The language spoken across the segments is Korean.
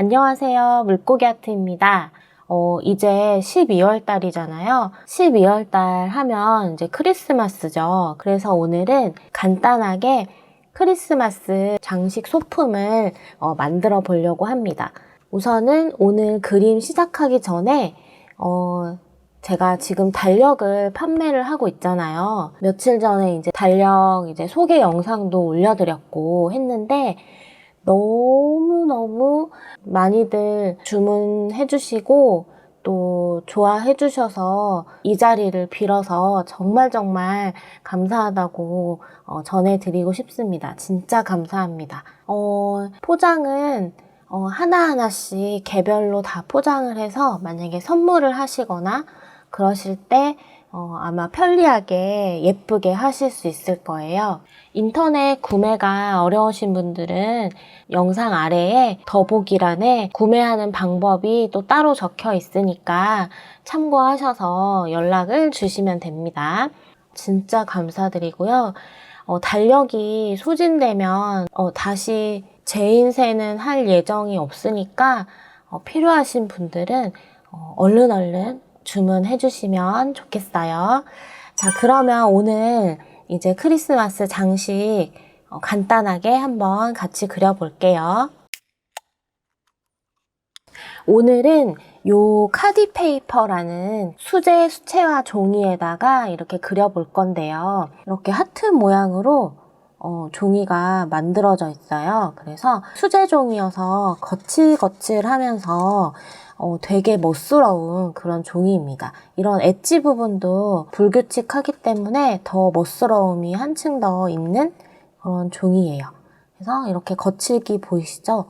안녕하세요. 물고기 아트입니다. 이제 12월 달이잖아요. 12월 달 하면 이제 크리스마스죠. 그래서 오늘은 간단하게 크리스마스 장식 소품을 만들어 보려고 합니다. 우선은 오늘 그림 시작하기 전에 제가 지금 달력을 판매를 하고 있잖아요. 며칠 전에 이제 달력 소개 영상도 올려드렸고 했는데 너무너무 많이들 주문해 주시고 또 좋아해 주셔서 이 자리를 빌어서 정말 감사하다고 전해드리고 싶습니다. 진짜 감사합니다. 포장은 하나하나씩 개별로 다 포장을 해서 만약에 선물을 하시거나 그러실 때 아마 편리하게 예쁘게 하실 수 있을 거예요. 인터넷 구매가 어려우신 분들은 영상 아래에 더보기란에 구매하는 방법이 또 따로 적혀 있으니까 참고하셔서 연락을 주시면 됩니다. 진짜 감사드리고요. 달력이 소진되면 다시 재인쇄는 할 예정이 없으니까 필요하신 분들은 얼른 주문해 주시면 좋겠어요. 자, 그러면 오늘 이제 크리스마스 장식 간단하게 한번 같이 그려볼게요. 오늘은 요 카디페이퍼라는 수채화 종이에다가 이렇게 그려볼 건데요. 이렇게 하트 모양으로 종이가 만들어져 있어요. 그래서 수제 종이여서 거칠거칠하면서 되게 멋스러운 그런 종이입니다. 이런 엣지 부분도 불규칙하기 때문에 더 멋스러움이 한층 더 있는 그런 종이에요. 그래서 이렇게 거칠기 보이시죠?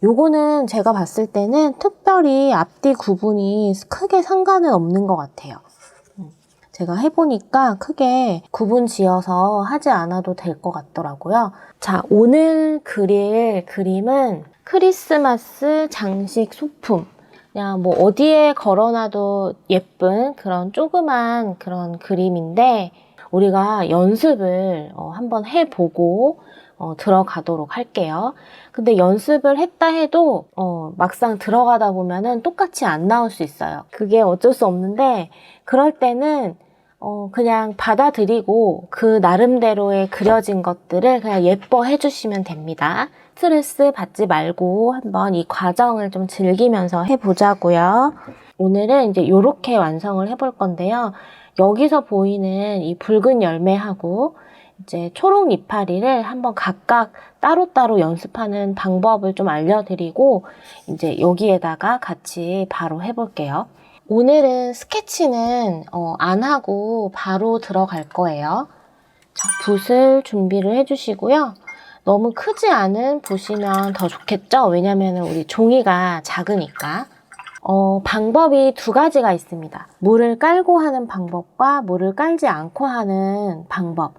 요거는 제가 봤을 때는 특별히 앞뒤 구분이 크게 상관은 없는 것 같아요. 제가 해보니까 크게 구분 지어서 하지 않아도 될 것 같더라고요. 자, 오늘 그릴 그림은 크리스마스 장식 소품. 그냥 뭐 어디에 걸어놔도 예쁜 그런 조그만 그런 그림인데 우리가 연습을 한번 해보고 들어가도록 할게요. 근데 연습을 했다 해도 막상 들어가다 보면은 똑같이 안 나올 수 있어요. 그게 어쩔 수 없는데 그럴 때는 그냥 받아들이고 그 나름대로의 그려진 것들을 그냥 예뻐해 주시면 됩니다. 스트레스 받지 말고 한번 이 과정을 좀 즐기면서 해보자고요. 오늘은 이제 이렇게 완성을 해볼 건데요. 여기서 보이는 이 붉은 열매하고 이제 초록 이파리를 한번 각각 따로따로 연습하는 방법을 좀 알려드리고 이제 여기에다가 같이 바로 해볼게요. 오늘은 스케치는 안 하고 바로 들어갈 거예요. 자, 붓을 준비를 해주시고요. 너무 크지 않은 붓이면 더 좋겠죠? 왜냐면 우리 종이가 작으니까. 방법이 두 가지가 있습니다. 물을 깔고 하는 방법과 물을 깔지 않고 하는 방법.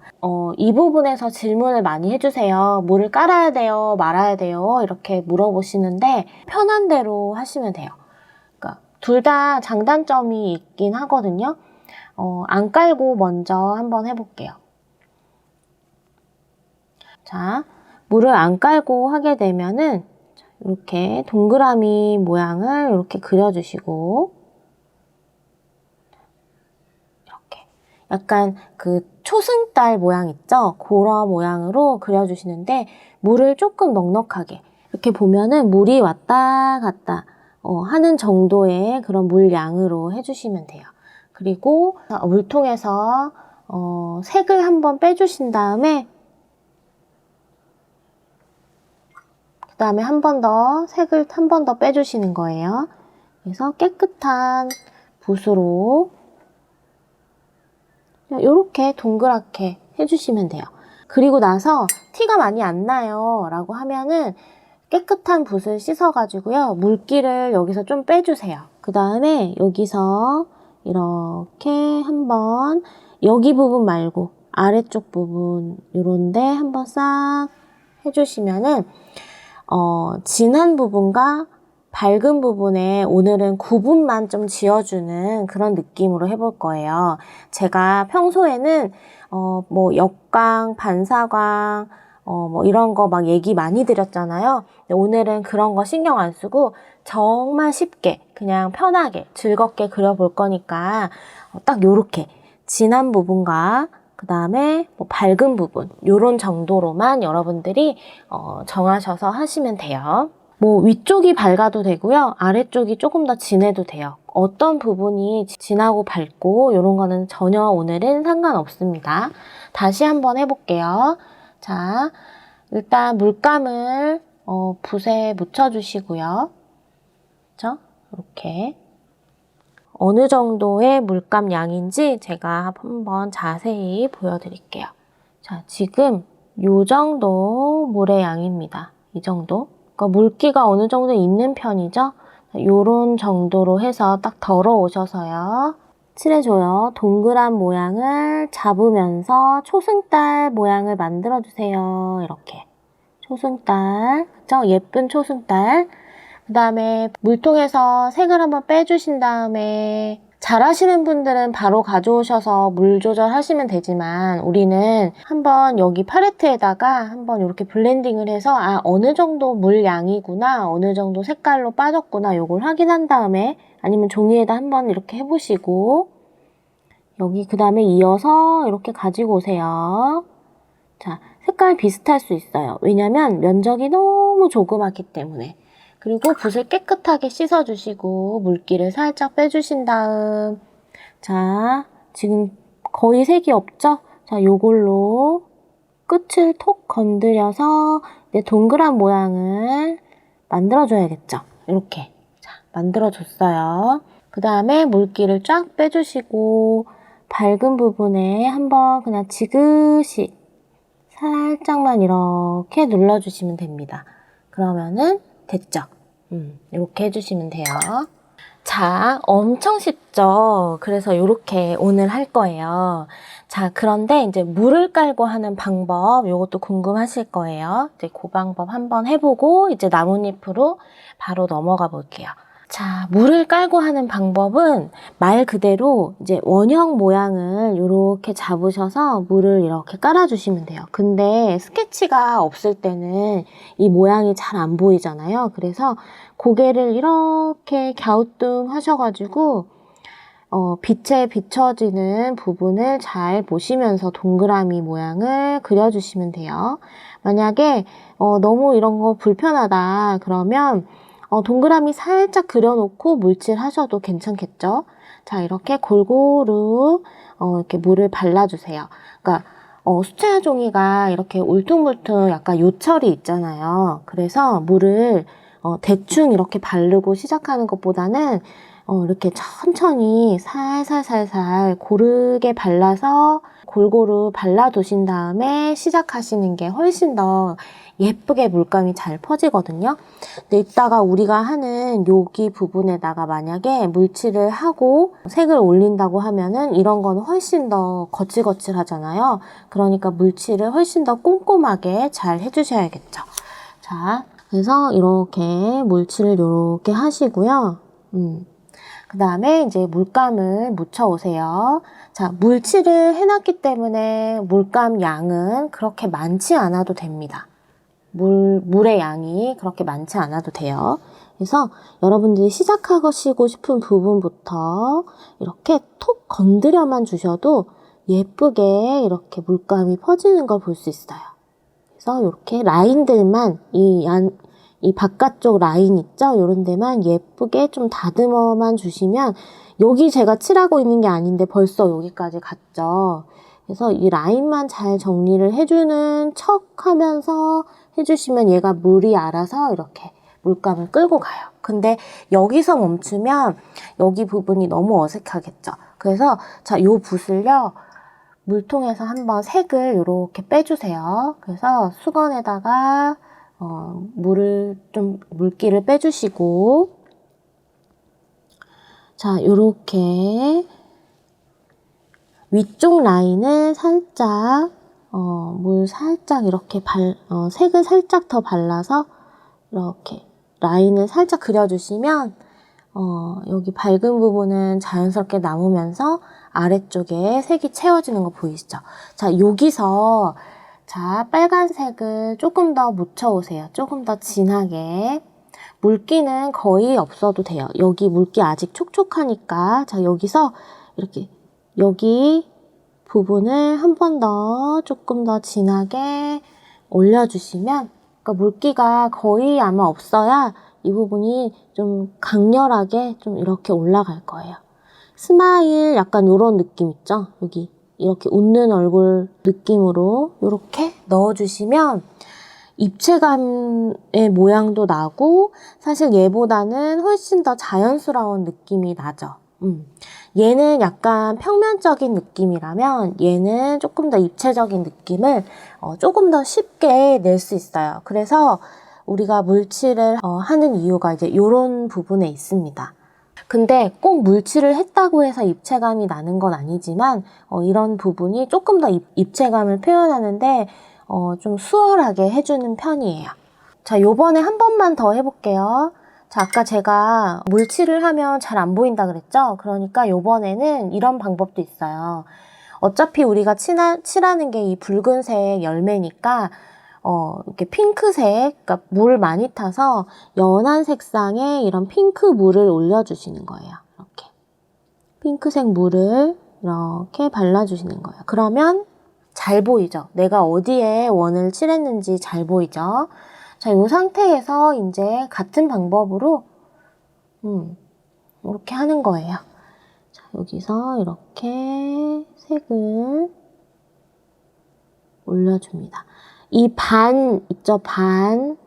이 부분에서 질문을 많이 해주세요. 물을 깔아야 돼요? 말아야 돼요? 이렇게 물어보시는데 편한 대로 하시면 돼요. 그러니까 둘 다 장단점이 있긴 하거든요. 안 깔고 먼저 한번 해볼게요. 자, 물을 안 깔고 하게 되면은 이렇게 동그라미 모양을 이렇게 그려주시고 이렇게 약간 그 초승달 모양 있죠? 그런 모양으로 그려주시는데 물을 조금 넉넉하게 이렇게 보면은 물이 왔다 갔다 하는 정도의 그런 물량으로 해주시면 돼요. 그리고 물통에서 색을 한번 빼주신 다음에 그 다음에 한 번 더 색을 한 번 더 빼주시는 거예요. 그래서 깨끗한 붓으로 이렇게 동그랗게 해주시면 돼요. 그리고 나서 티가 많이 안 나요 라고 하면은 깨끗한 붓을 씻어가지고요. 물기를 여기서 좀 빼주세요. 그 다음에 여기서 이렇게 한번 여기 부분 말고 아래쪽 부분 요런데 한번 싹 해주시면은 진한 부분과 밝은 부분에 오늘은 구분만 좀 지어주는 그런 느낌으로 해볼 거예요. 제가 평소에는 뭐 역광, 반사광, 뭐 이런 거 막 얘기 많이 드렸잖아요. 근데 오늘은 그런 거 신경 안 쓰고 정말 쉽게 그냥 편하게 즐겁게 그려볼 거니까 딱 요렇게 진한 부분과 그 다음에 뭐 밝은 부분 요런 정도로만 여러분들이 정하셔서 하시면 돼요. 뭐 위쪽이 밝아도 되고요. 아래쪽이 조금 더 진해도 돼요. 어떤 부분이 진하고 밝고 이런 거는 전혀 오늘은 상관없습니다. 다시 한번 해볼게요. 자, 일단 물감을 붓에 묻혀주시고요. 그렇죠? 이렇게 어느 정도의 물감 양인지 제가 한번 자세히 보여드릴게요. 자, 지금 요 정도 물의 양입니다. 이 정도. 그러니까 물기가 어느 정도 있는 편이죠. 요런 정도로 해서 딱 덜어오셔서요. 칠해줘요. 동그란 모양을 잡으면서 초승달 모양을 만들어주세요. 이렇게. 초승달. 그쵸? 예쁜 초승달. 그 다음에 물통에서 색을 한번 빼주신 다음에 잘하시는 분들은 바로 가져오셔서 물 조절하시면 되지만 우리는 한번 여기 팔레트에다가 한번 이렇게 블렌딩을 해서 어느 정도 물 양이구나, 어느 정도 색깔로 빠졌구나 요걸 확인한 다음에 아니면 종이에다 한번 이렇게 해보시고 여기 그 다음에 이어서 이렇게 가지고 오세요. 자, 색깔 비슷할 수 있어요. 왜냐면 면적이 너무 조그맣기 때문에. 그리고 붓을 깨끗하게 씻어주시고 물기를 살짝 빼주신 다음 자, 지금 거의 색이 없죠? 자, 요걸로 끝을 톡 건드려서 이제 동그란 모양을 만들어줘야겠죠? 이렇게. 자, 만들어줬어요. 그 다음에 물기를 쫙 빼주시고 밝은 부분에 한번 그냥 지그시 살짝만 이렇게 눌러주시면 됩니다. 그러면은 됐죠? 이렇게 해주시면 돼요. 자, 엄청 쉽죠? 그래서 이렇게 오늘 할 거예요. 자, 그런데 이제 물을 깔고 하는 방법, 이것도 궁금하실 거예요. 이제 그 방법 한번 해보고 이제 나뭇잎으로 바로 넘어가 볼게요. 자, 물을 깔고 하는 방법은 말 그대로 이제 원형 모양을 이렇게 잡으셔서 물을 이렇게 깔아주시면 돼요. 근데 스케치가 없을 때는 이 모양이 잘 안 보이잖아요. 그래서 고개를 이렇게 갸우뚱 하셔가지고 빛에 비춰지는 부분을 잘 보시면서 동그라미 모양을 그려주시면 돼요. 만약에 너무 이런 거 불편하다 그러면 동그라미 살짝 그려놓고 물칠 하셔도 괜찮겠죠? 자, 이렇게 골고루 이렇게 물을 발라주세요. 그러니까 수채화 종이가 이렇게 울퉁불퉁 약간 요철이 있잖아요. 그래서 물을 대충 이렇게 바르고 시작하는 것보다는 이렇게 천천히 살살살살 고르게 발라서 골고루 발라두신 다음에 시작하시는 게 훨씬 더 예쁘게 물감이 잘 퍼지거든요. 근데 이따가 우리가 하는 여기 부분에다가 만약에 물칠을 하고 색을 올린다고 하면은 이런 거는 훨씬 더 거칠거칠하잖아요. 그러니까 물칠을 훨씬 더 꼼꼼하게 잘 해주셔야겠죠. 자, 그래서 이렇게 물칠을 이렇게 하시고요. 그 다음에 이제 물감을 묻혀 오세요. 자, 물칠을 해놨기 때문에 물감 양은 그렇게 많지 않아도 됩니다. 물의 양이 그렇게 많지 않아도 돼요. 그래서 여러분들이 시작하시고 싶은 부분부터 이렇게 톡 건드려만 주셔도 예쁘게 이렇게 물감이 퍼지는 걸 볼 수 있어요. 그래서 이렇게 라인들만 이 바깥쪽 라인 있죠? 이런 데만 예쁘게 좀 다듬어만 주시면 여기 제가 칠하고 있는 게 아닌데 벌써 여기까지 갔죠. 그래서 이 라인만 잘 정리를 해주는 척 하면서 해주시면 얘가 물이 알아서 이렇게 물감을 끌고 가요. 근데 여기서 멈추면 여기 부분이 너무 어색하겠죠. 그래서 자, 요 붓을요. 물통에서 한번 색을 이렇게 빼주세요. 그래서 수건에다가 물기를 빼주시고 자, 요렇게 위쪽 라인을 살짝 물 살짝 이렇게 색을 살짝 더 발라서 이렇게 라인을 살짝 그려주시면 여기 밝은 부분은 자연스럽게 남으면서 아래쪽에 색이 채워지는 거 보이시죠? 자, 여기서 자, 빨간색을 조금 더 묻혀오세요. 조금 더 진하게. 물기는 거의 없어도 돼요. 여기 물기 아직 촉촉하니까. 자, 여기서 이렇게 여기 부분을 한 번 더 조금 더 진하게 올려주시면, 그러니까 물기가 거의 아마 없어야 이 부분이 좀 강렬하게 좀 이렇게 올라갈 거예요. 스마일 약간 이런 느낌 있죠? 여기 이렇게 웃는 얼굴 느낌으로 이렇게 넣어주시면 입체감의 모양도 나고 사실 얘보다는 훨씬 더 자연스러운 느낌이 나죠. 얘는 약간 평면적인 느낌이라면 얘는 조금 더 입체적인 느낌을 조금 더 쉽게 낼 수 있어요. 그래서 우리가 물칠을 하는 이유가 이제 이런 부분에 있습니다. 근데 꼭 물칠을 했다고 해서 입체감이 나는 건 아니지만 이런 부분이 조금 더 입체감을 표현하는데 좀 수월하게 해주는 편이에요. 자, 요번에 한 번만 더 해볼게요. 자, 아까 제가 물칠을 하면 잘 안 보인다 그랬죠? 그러니까 요번에는 이런 방법도 있어요. 어차피 우리가 칠하는 게 이 붉은색 열매니까 이렇게 핑크색, 그러니까 물 많이 타서 연한 색상에 이런 핑크 물을 올려주시는 거예요. 이렇게 핑크색 물을 이렇게 발라주시는 거예요. 그러면 잘 보이죠? 내가 어디에 원을 칠했는지 잘 보이죠? 자, 이 상태에서 이제 같은 방법으로 이렇게 하는 거예요. 자, 여기서 이렇게 색을 올려줍니다. 이 반 있죠? 반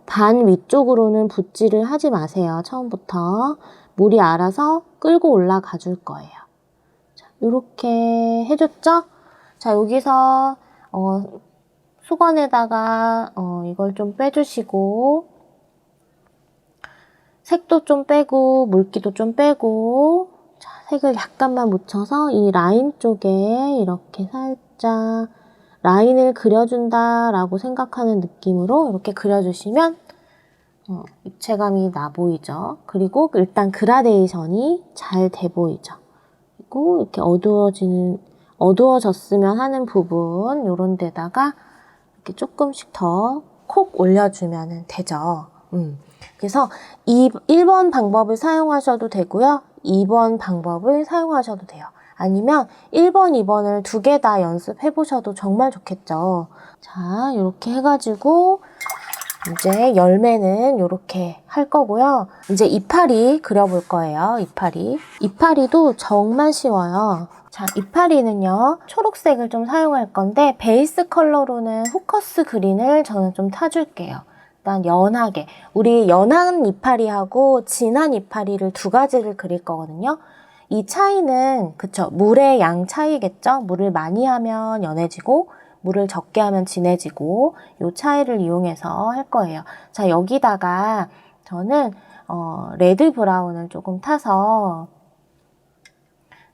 위쪽으로는 붓질을 하지 마세요. 처음부터 물이 알아서 끌고 올라가 줄 거예요. 자, 이렇게 해줬죠? 자, 여기서 수건에다가 이걸 좀 빼주시고 색도 좀 빼고 물기도 좀 빼고, 자, 색을 약간만 묻혀서 이 라인 쪽에 이렇게 살짝 라인을 그려준다라고 생각하는 느낌으로 이렇게 그려주시면 입체감이 나 보이죠. 그리고 일단 그라데이션이 잘 돼 보이죠. 그리고 이렇게 어두워졌으면 하는 부분 요런 데다가 이렇게 조금씩 더 콕 올려주면 되죠. 그래서 1번 방법을 사용하셔도 되고요. 2번 방법을 사용하셔도 돼요. 아니면 1번, 2번을 두 개 다 연습해 보셔도 정말 좋겠죠. 자, 이렇게 해가지고 이제 열매는 이렇게 할 거고요. 이제 이파리 그려볼 거예요. 이파리도 정말 쉬워요. 자, 이파리는요, 초록색을 좀 사용할 건데 베이스 컬러로는 포커스 그린을 저는 좀 타줄게요. 일단 연하게, 우리 연한 이파리하고 진한 이파리를 두 가지를 그릴 거거든요. 이 차이는 그쵸, 물의 양 차이겠죠. 물을 많이 하면 연해지고 물을 적게 하면 진해지고 이 차이를 이용해서 할 거예요. 자, 여기다가 저는 레드 브라운을 조금 타서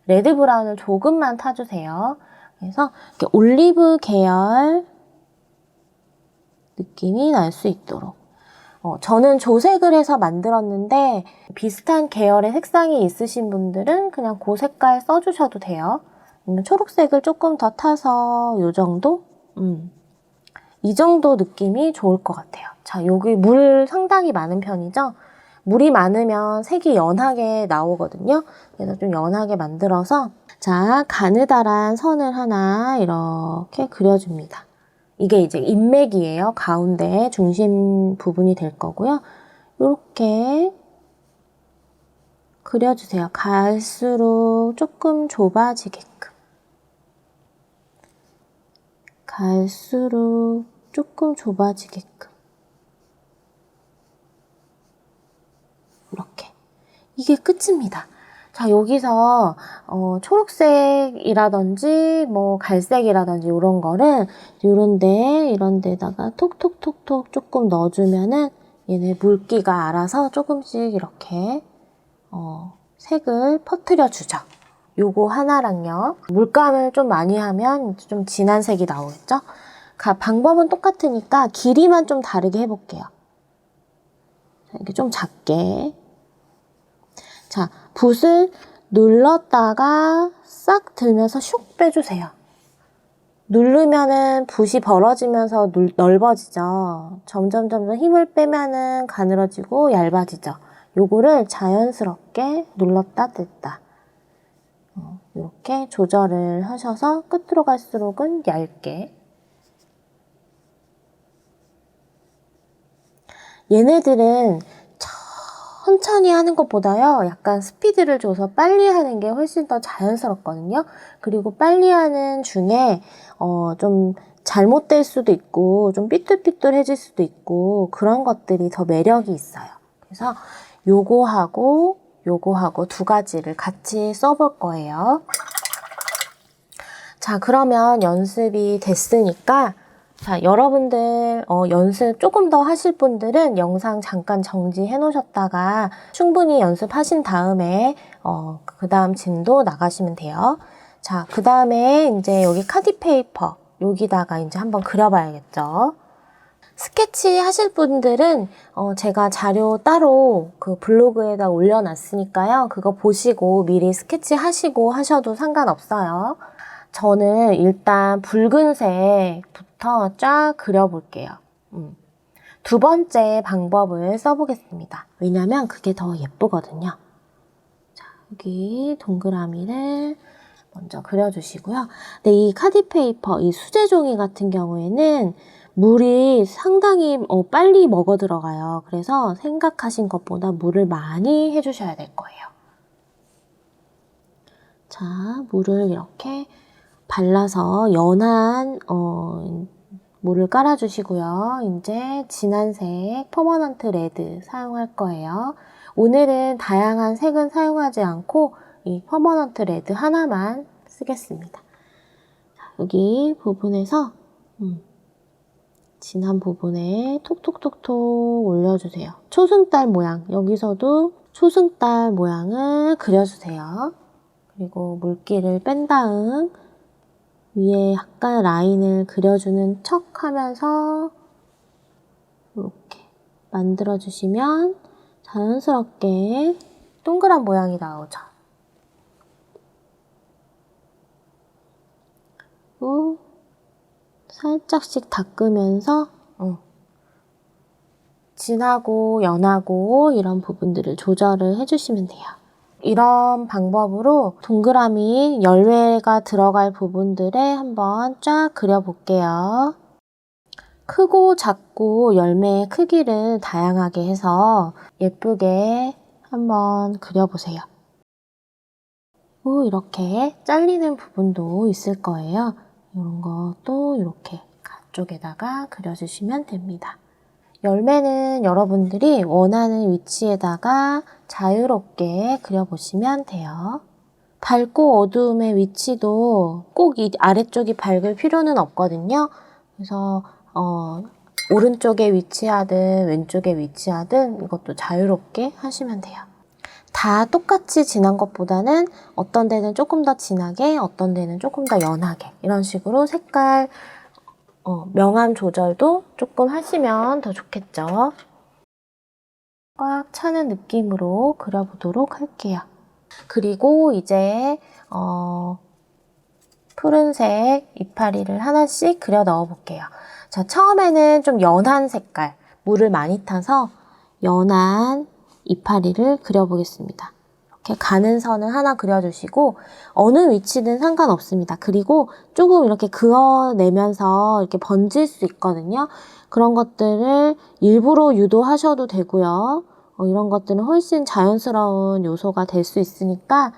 레드 브라운을 조금만 타주세요. 그래서 이렇게 올리브 계열 느낌이 날 수 있도록. 저는 조색을 해서 만들었는데 비슷한 계열의 색상이 있으신 분들은 그냥 그 색깔 써주셔도 돼요. 초록색을 조금 더 타서 이 정도? 이 정도 느낌이 좋을 것 같아요. 자, 여기 물 상당히 많은 편이죠? 물이 많으면 색이 연하게 나오거든요. 그래서 좀 연하게 만들어서, 자, 가느다란 선을 하나 이렇게 그려줍니다. 이게 이제 인맥이에요. 가운데 중심 부분이 될 거고요. 이렇게 그려주세요. 갈수록 조금 좁아지게끔. 갈수록 조금 좁아지게끔. 이렇게. 이게 끝입니다. 자, 여기서 초록색이라든지 뭐 갈색이라든지 이런 거를 이런 데다가 톡톡톡톡 조금 넣어주면은 얘네 물기가 알아서 조금씩 이렇게 색을 퍼뜨려 주죠. 요거 하나랑요. 물감을 좀 많이 하면 좀 진한 색이 나오겠죠? 방법은 똑같으니까 길이만 좀 다르게 해볼게요. 이렇게 좀 작게. 자, 붓을 눌렀다가 싹 들면서 슉 빼주세요. 누르면은 붓이 벌어지면서 넓어지죠. 점점 힘을 빼면은 가늘어지고 얇아지죠. 요거를 자연스럽게 눌렀다 뗐다. 이렇게 조절을 하셔서 끝으로 갈수록은 얇게. 얘네들은 천천히 하는 것보다요, 약간 스피드를 줘서 빨리 하는 게 훨씬 더 자연스럽거든요. 그리고 빨리 하는 중에 좀 잘못될 수도 있고 좀 삐뚤삐뚤해질 수도 있고 그런 것들이 더 매력이 있어요. 그래서 요거하고 두 가지를 같이 써볼 거예요. 자, 그러면 연습이 됐으니까 자, 여러분들 연습 조금 더 하실 분들은 영상 잠깐 정지해 놓으셨다가 충분히 연습하신 다음에 그 다음 진도 나가시면 돼요. 자, 그 다음에 이제 여기 카디 페이퍼 여기다가 이제 한번 그려봐야겠죠. 스케치 하실 분들은 제가 자료 따로 그 블로그에다 올려놨으니까요. 그거 보시고 미리 스케치 하시고 하셔도 상관없어요. 저는 일단 붉은색부터 쫙 그려볼게요. 두 번째 방법을 써보겠습니다. 왜냐면 그게 더 예쁘거든요. 자, 여기 동그라미를 먼저 그려주시고요. 근데 이 카디페이퍼, 이 수제 종이 같은 경우에는 물이 상당히 빨리 먹어 들어가요. 그래서 생각하신 것보다 물을 많이 해주셔야 될 거예요. 자, 물을 이렇게 발라서 연한 물을 깔아주시고요. 이제 진한색 퍼머넌트 레드 사용할 거예요. 오늘은 다양한 색은 사용하지 않고 이 퍼머넌트 레드 하나만 쓰겠습니다. 여기 부분에서 진한 부분에 톡톡톡톡 올려주세요. 초승달 모양, 여기서도 초승달 모양을 그려주세요. 그리고 물기를 뺀 다음 위에 약간 라인을 그려주는 척 하면서 이렇게 만들어주시면 자연스럽게 동그란 모양이 나오죠. 그리고 살짝씩 닦으면서 진하고 연하고 이런 부분들을 조절을 해주시면 돼요. 이런 방법으로 동그라미 열매가 들어갈 부분들에 한번 쫙 그려볼게요. 크고 작고 열매의 크기를 다양하게 해서 예쁘게 한번 그려보세요. 이렇게 잘리는 부분도 있을 거예요. 이런 것도 이렇게 가쪽에다가 그려주시면 됩니다. 열매는 여러분들이 원하는 위치에다가 자유롭게 그려보시면 돼요. 밝고 어두움의 위치도 꼭 이 아래쪽이 밝을 필요는 없거든요. 그래서 오른쪽에 위치하든 왼쪽에 위치하든 이것도 자유롭게 하시면 돼요. 다 똑같이 진한 것보다는 어떤 데는 조금 더 진하게, 어떤 데는 조금 더 연하게 이런 식으로 색깔 명암 조절도 조금 하시면 더 좋겠죠. 꽉 차는 느낌으로 그려보도록 할게요. 그리고 이제 푸른색 이파리를 하나씩 그려 넣어 볼게요. 자, 처음에는 좀 연한 색깔, 물을 많이 타서 연한 이파리를 그려보겠습니다. 이렇게 가는 선을 하나 그려주시고 어느 위치든 상관없습니다. 그리고 조금 이렇게 그어내면서 이렇게 번질 수 있거든요. 그런 것들을 일부러 유도하셔도 되고요. 이런 것들은 훨씬 자연스러운 요소가 될 수 있으니까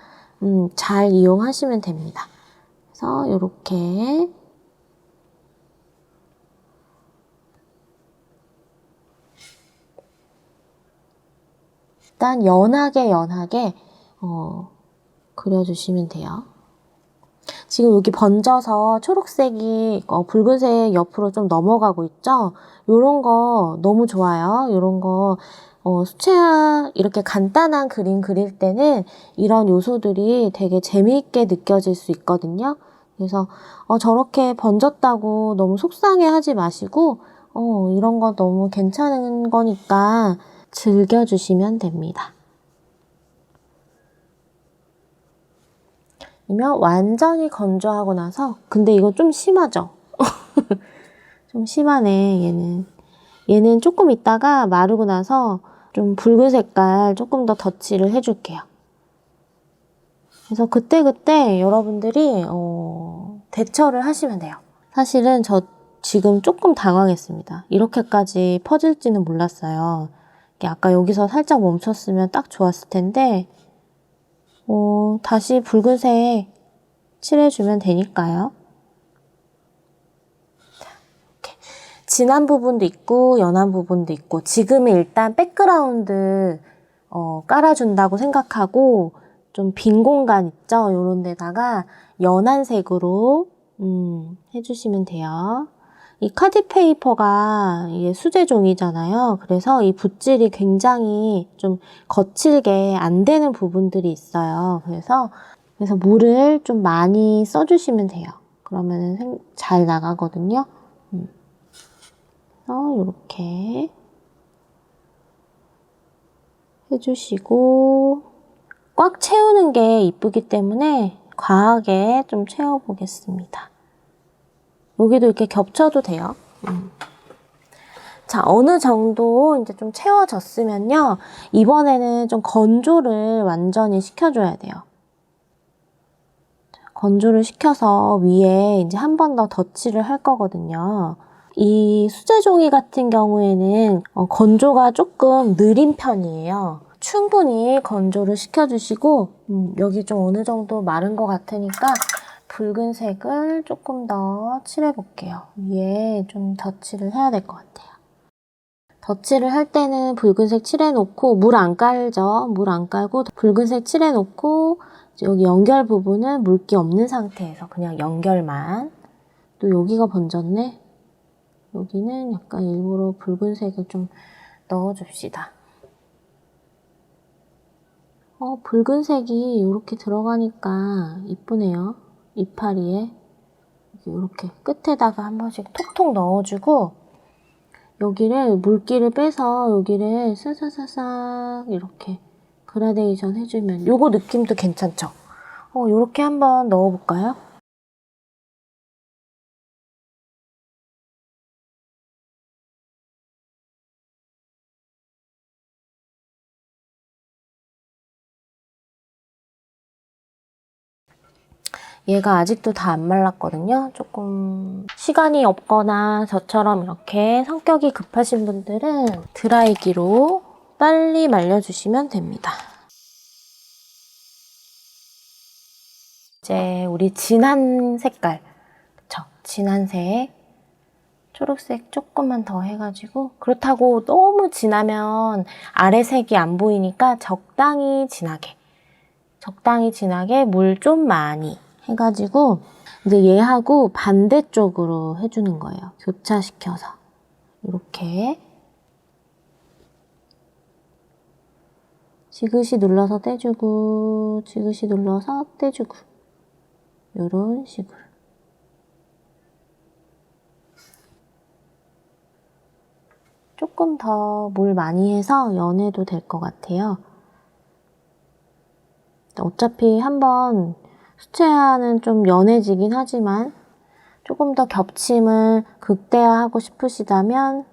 잘 이용하시면 됩니다. 그래서 이렇게 일단 연하게 그려주시면 돼요. 지금 여기 번져서 초록색이 붉은색 옆으로 좀 넘어가고 있죠? 이런 거 너무 좋아요. 이런 거 수채화 이렇게 간단한 그림 그릴 때는 이런 요소들이 되게 재미있게 느껴질 수 있거든요. 그래서 저렇게 번졌다고 너무 속상해하지 마시고 이런 거 너무 괜찮은 거니까 즐겨주시면 됩니다. 아니면 완전히 건조하고 나서, 근데 이거 좀 심하죠? 좀 심하네, 얘는. 얘는 조금 있다가 마르고 나서 좀 붉은 색깔 조금 더 덧칠을 해줄게요. 그래서 그때그때 여러분들이 대처를 하시면 돼요. 사실은 저 지금 조금 당황했습니다. 이렇게까지 퍼질지는 몰랐어요. 아까 여기서 살짝 멈췄으면 딱 좋았을 텐데 다시 붉은색 칠해주면 되니까요. 이렇게 진한 부분도 있고 연한 부분도 있고, 지금은 일단 백그라운드 깔아준다고 생각하고 좀 빈 공간 있죠? 요런 데다가 연한 색으로 해주시면 돼요. 이 카디 페이퍼가 이게 수제 종이잖아요. 그래서 이 붓질이 굉장히 좀 거칠게 안 되는 부분들이 있어요. 그래서 물을 좀 많이 써주시면 돼요. 그러면 잘 나가거든요. 그래서 이렇게 해주시고, 꽉 채우는 게 이쁘기 때문에 과하게 좀 채워보겠습니다. 여기도 이렇게 겹쳐도 돼요. 자, 어느 정도 이제 좀 채워졌으면요, 이번에는 좀 건조를 완전히 시켜줘야 돼요. 건조를 시켜서 위에 이제 한 번 더 덧칠을 할 거거든요. 이 수제 종이 같은 경우에는 건조가 조금 느린 편이에요. 충분히 건조를 시켜주시고, 여기 좀 어느 정도 마른 것 같으니까 붉은색을 조금 더 칠해볼게요. 위에 좀 덧칠을 해야 될 것 같아요. 덧칠을 할 때는 붉은색 칠해놓고, 물 안 깔죠? 물 안 깔고 붉은색 칠해놓고, 여기 연결 부분은 물기 없는 상태에서 그냥 연결만. 또 여기가 번졌네? 여기는 약간 일부러 붉은색을 좀 넣어줍시다. 붉은색이 이렇게 들어가니까 이쁘네요. 이파리에 이렇게 끝에다가 한 번씩 톡톡 넣어주고, 여기를 물기를 빼서 여기를 사사사삭 이렇게 그라데이션 해주면, 요거 느낌도 괜찮죠? 요렇게 한번 넣어볼까요? 얘가 아직도 다 안 말랐거든요. 조금 시간이 없거나 저처럼 이렇게 성격이 급하신 분들은 드라이기로 빨리 말려주시면 됩니다. 이제 우리 진한 색깔, 그쵸? 진한 색, 초록색 조금만 더 해가지고, 그렇다고 너무 진하면 아래 색이 안 보이니까 적당히 진하게 물 좀 많이 해가지고 이제 얘하고 반대쪽으로 해주는 거예요. 교차시켜서 이렇게 지그시 눌러서 떼주고, 지그시 눌러서 떼주고, 이런 식으로. 조금 더 물 많이 해서 연해도 될 것 같아요. 어차피 한번 수채화는 좀 연해지긴 하지만 조금 더 겹침을 극대화하고 싶으시다면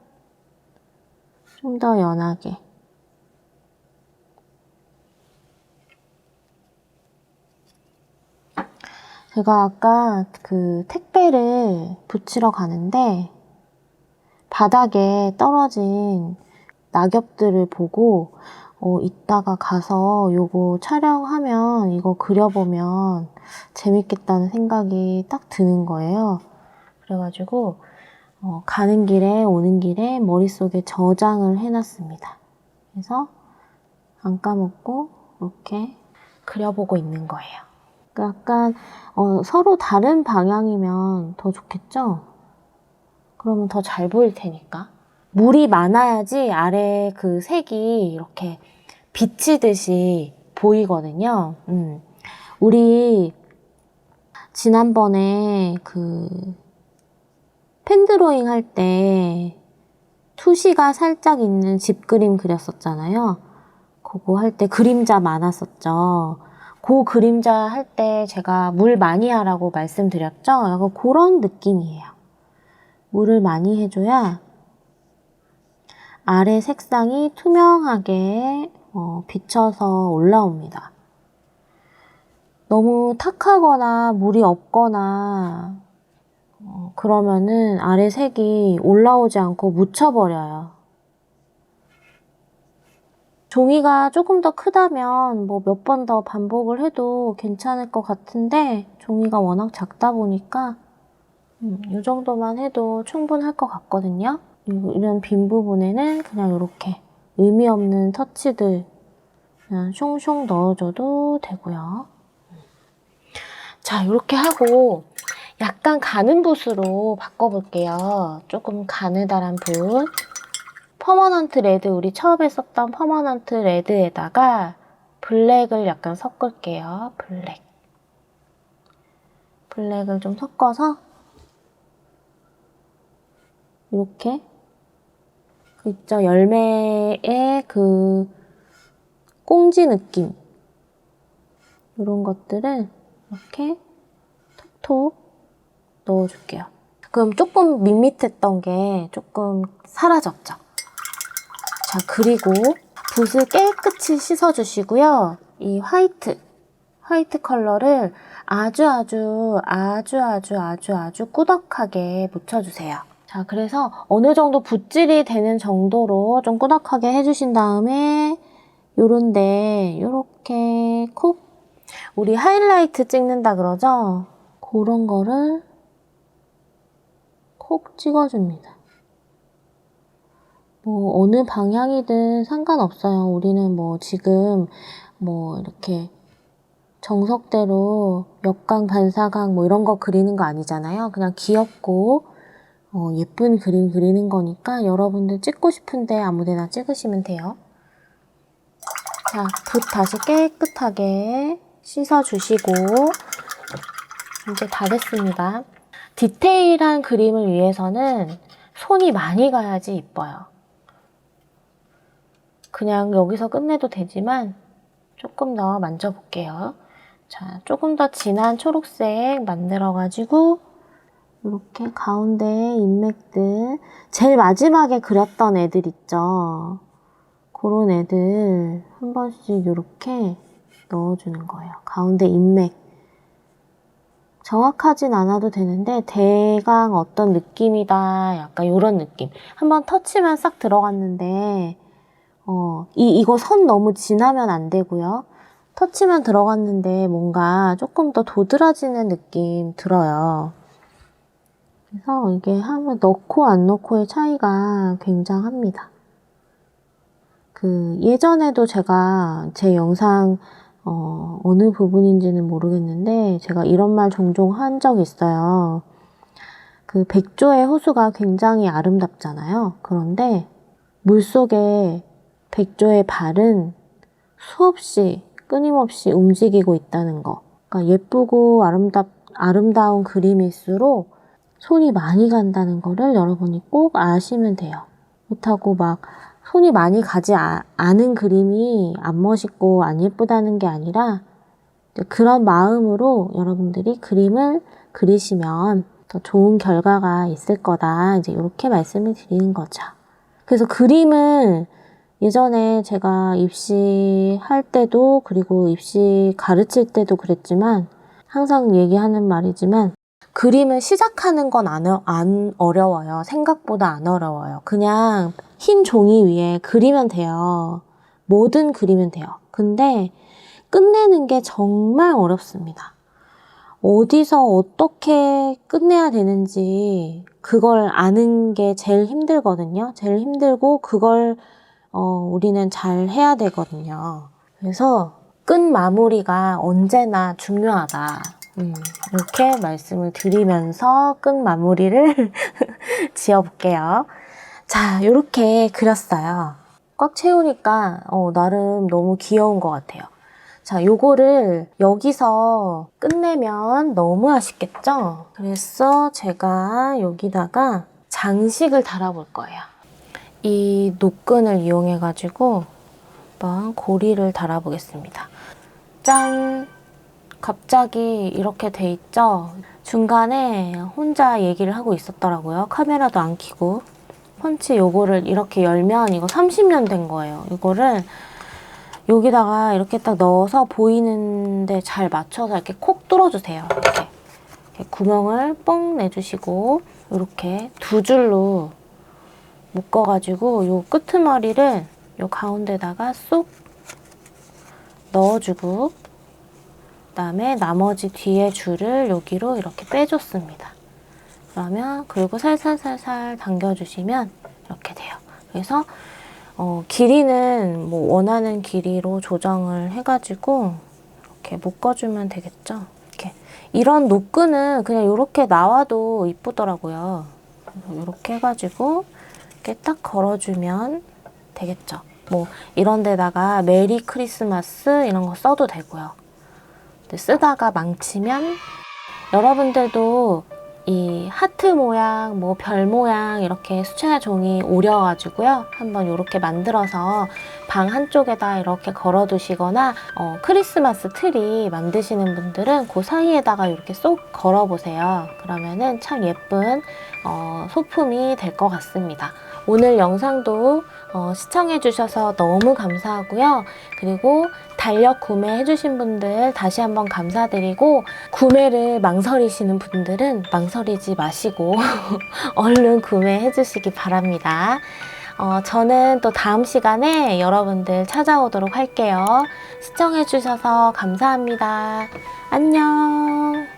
좀 더 연하게. 제가 아까 그 택배를 붙이러 가는데 바닥에 떨어진 낙엽들을 보고 이따가 가서 요거 촬영하면 이거 그려보면 재밌겠다는 생각이 딱 드는 거예요. 그래가지고 가는 길에 오는 길에 머릿속에 저장을 해놨습니다. 그래서 안 까먹고 이렇게 그려보고 있는 거예요. 약간 서로 다른 방향이면 더 좋겠죠? 그러면 더 잘 보일 테니까. 물이 많아야지 아래 그 색이 이렇게 비치듯이 보이거든요. 우리 지난번에 그 펜드로잉 할 때 투시가 살짝 있는 집 그림 그렸었잖아요. 그거 할 때 그림자 많았었죠. 고 그림자 할 때 제가 물 많이 하라고 말씀드렸죠? 약간 그런 느낌이에요. 물을 많이 해줘야 아래 색상이 투명하게 비쳐서 올라옵니다. 너무 탁하거나 물이 없거나 그러면은 아래 색이 올라오지 않고 묻혀버려요. 종이가 조금 더 크다면 뭐 몇 번 더 반복을 해도 괜찮을 것 같은데 종이가 워낙 작다 보니까 이 정도만 해도 충분할 것 같거든요. 이런 빈 부분에는 그냥 이렇게 의미 없는 터치들 그냥 숑숑 넣어줘도 되고요. 자, 이렇게 하고 약간 가는 붓으로 바꿔볼게요. 조금 가느다란 붓. 퍼머넌트 레드, 우리 처음에 썼던 퍼머넌트 레드에다가 블랙을 약간 섞을게요. 블랙을 좀 섞어서 이렇게 그 있죠? 열매의 그 꽁지 느낌 이런 것들을 이렇게 톡톡 넣어줄게요. 그럼 조금 밋밋했던 게 조금 사라졌죠? 자, 그리고 붓을 깨끗이 씻어주시고요. 이 화이트 컬러를 아주 꾸덕하게 묻혀주세요. 자, 그래서 어느 정도 붓질이 되는 정도로 좀 꾸덕하게 해주신 다음에 요런데 요렇게 콕, 우리 하이라이트 찍는다 그러죠? 그런 거를 콕 찍어줍니다. 뭐 어느 방향이든 상관없어요. 우리는 뭐 지금 뭐 이렇게 정석대로 역광, 반사광 뭐 이런 거 그리는 거 아니잖아요. 그냥 귀엽고 예쁜 그림 그리는 거니까 여러분들 찍고 싶은데 아무데나 찍으시면 돼요. 자, 붓 다시 깨끗하게 씻어주시고 이제 다 됐습니다. 디테일한 그림을 위해서는 손이 많이 가야지 이뻐요. 그냥 여기서 끝내도 되지만 조금 더 만져볼게요. 자, 조금 더 진한 초록색 만들어가지고 이렇게 가운데 인맥들, 제일 마지막에 그렸던 애들 있죠? 그런 애들 한 번씩 이렇게 넣어주는 거예요. 가운데 인맥. 정확하진 않아도 되는데 대강 어떤 느낌이다, 약간 이런 느낌. 한번 터치만 싹 들어갔는데 이거 선 너무 진하면 안 되고요. 터치만 들어갔는데 뭔가 조금 더 도드라지는 느낌 들어요. 그래서 이게 한번 넣고 안 넣고의 차이가 굉장합니다. 예전에도 제가 제 영상 어느 부분인지는 모르겠는데 제가 이런 말 종종 한 적이 있어요. 백조의 호수가 굉장히 아름답잖아요. 그런데 물속에 백조의 발은 수없이 끊임없이 움직이고 있다는 거. 그러니까 예쁘고 아름다운 그림일수록 손이 많이 간다는 거를 여러분이 꼭 아시면 돼요. 그렇다고 막 손이 많이 가지 않은 그림이 안 멋있고 안 예쁘다는 게 아니라 그런 마음으로 여러분들이 그림을 그리시면 더 좋은 결과가 있을 거다. 이제 이렇게 말씀을 드리는 거죠. 그래서 그림을 예전에 제가 입시할 때도 그리고 입시 가르칠 때도 그랬지만 항상 얘기하는 말이지만 그림을 시작하는 건 안 어려워요. 생각보다 안 어려워요. 그냥 흰 종이 위에 그리면 돼요. 뭐든 그리면 돼요. 근데 끝내는 게 정말 어렵습니다. 어디서 어떻게 끝내야 되는지 그걸 아는 게 제일 힘들거든요. 제일 힘들고 그걸 우리는 잘 해야 되거든요. 그래서 끝 마무리가 언제나 중요하다. 이렇게 말씀을 드리면서 끝 마무리를 지어볼게요. 자, 이렇게 그렸어요. 꽉 채우니까 나름 너무 귀여운 것 같아요. 자, 요거를 여기서 끝내면 너무 아쉽겠죠? 그래서 제가 여기다가 장식을 달아볼 거예요. 이 노끈을 이용해가지고 한번 고리를 달아보겠습니다. 짠! 갑자기 이렇게 돼 있죠? 중간에 혼자 얘기를 하고 있었더라고요. 카메라도 안 켜고. 펀치 요거를 이렇게 열면 이거 30년 된 거예요. 이거를 여기다가 이렇게 딱 넣어서 보이는데 잘 맞춰서 이렇게 콕 뚫어주세요. 이렇게 구멍을 뻥 내주시고 이렇게 두 줄로 묶어가지고 요 끄트머리를 요 가운데다가 쏙 넣어주고 그다음에 나머지 뒤에 줄을 여기로 이렇게 빼줬습니다. 그러면 그리고 살살살살 당겨주시면 이렇게 돼요. 그래서 길이는 뭐 원하는 길이로 조정을 해가지고 이렇게 묶어주면 되겠죠. 이렇게 이런 노끈은 그냥 이렇게 나와도 이쁘더라고요. 이렇게 해가지고 이렇게 딱 걸어주면 되겠죠. 뭐 이런 데다가 메리 크리스마스 이런 거 써도 되고요. 근데 쓰다가 망치면 여러분들도 이 하트 모양, 뭐 별 모양 이렇게 수채화 종이 오려가지고요. 한번 이렇게 만들어서 방 한쪽에다 이렇게 걸어두시거나 크리스마스 트리 만드시는 분들은 그 사이에다가 이렇게 쏙 걸어보세요. 그러면은 참 예쁜 소품이 될 것 같습니다. 오늘 영상도 시청해주셔서 너무 감사하고요. 그리고 달력 구매해주신 분들 다시 한번 감사드리고 구매를 망설이시는 분들은 망설이지 마시고 얼른 구매해주시기 바랍니다. 저는 또 다음 시간에 여러분들 찾아오도록 할게요. 시청해주셔서 감사합니다. 안녕.